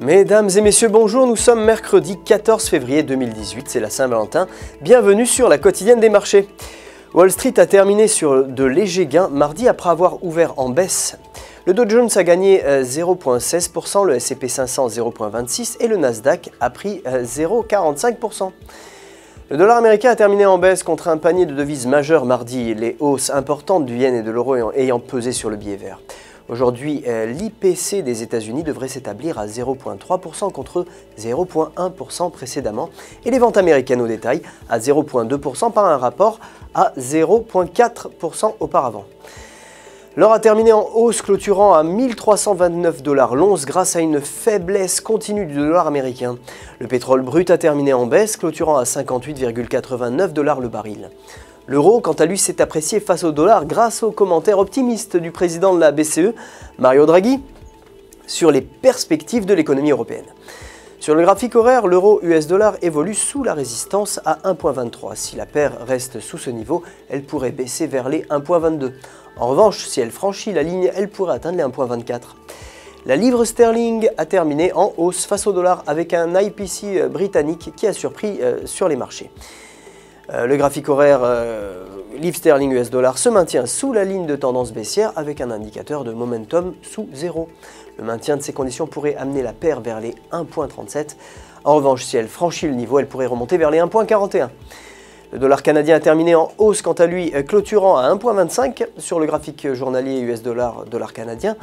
Mesdames et messieurs, bonjour, nous sommes mercredi 14 février 2018, c'est la Saint-Valentin. Bienvenue sur la quotidienne des marchés. Wall Street a terminé sur de légers gains mardi après avoir ouvert en baisse. Le Dow Jones a gagné 0,16%, le S&P 500 0,26% et le Nasdaq a pris 0,45%. Le dollar américain a terminé en baisse contre un panier de devises majeures mardi, les hausses importantes du yen et de l'euro ayant pesé sur le billet vert. Aujourd'hui, l'IPC des États-Unis devrait s'établir à 0,3% contre 0,1% précédemment et les ventes américaines au détail à 0,2% par un rapport à 0,4% auparavant. L'or a terminé en hausse, clôturant à 1329 $ l'once grâce à une faiblesse continue du dollar américain. Le pétrole brut a terminé en baisse, clôturant à 58,89 $ le baril. L'euro, quant à lui, s'est apprécié face au dollar grâce aux commentaires optimistes du président de la BCE, Mario Draghi, sur les perspectives de l'économie européenne. Sur le graphique horaire, l'euro US$ évolue sous la résistance à 1,23. Si la paire reste sous ce niveau, elle pourrait baisser vers les 1,22. En revanche, si elle franchit la ligne, elle pourrait atteindre les 1,24. La livre sterling a terminé en hausse face au dollar avec un IPC britannique qui a surpris sur les marchés. Le graphique horaire livre sterling US$ se maintient sous la ligne de tendance baissière avec un indicateur de momentum sous 0. Le maintien de ces conditions pourrait amener la paire vers les 1,37. En revanche, si elle franchit le niveau, elle pourrait remonter vers les 1,41. Le dollar canadien a terminé en hausse quant à lui, clôturant à 1,25. Sur le graphique journalier US$ dollar canadien,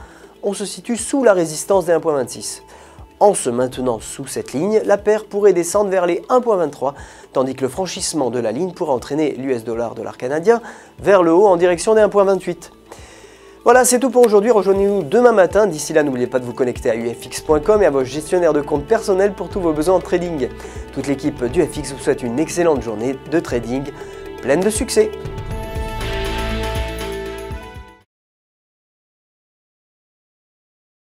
on se situe sous la résistance des 1,26. En se maintenant sous cette ligne, la paire pourrait descendre vers les 1,23, tandis que le franchissement de la ligne pourrait entraîner l'US$ dollar canadien vers le haut en direction des 1,28. Voilà, c'est tout pour aujourd'hui. Rejoignez-nous demain matin. D'ici là, n'oubliez pas de vous connecter à ufx.com et à vos gestionnaires de compte personnels pour tous vos besoins en trading. Toute l'équipe d'UFX vous souhaite une excellente journée de trading pleine de succès.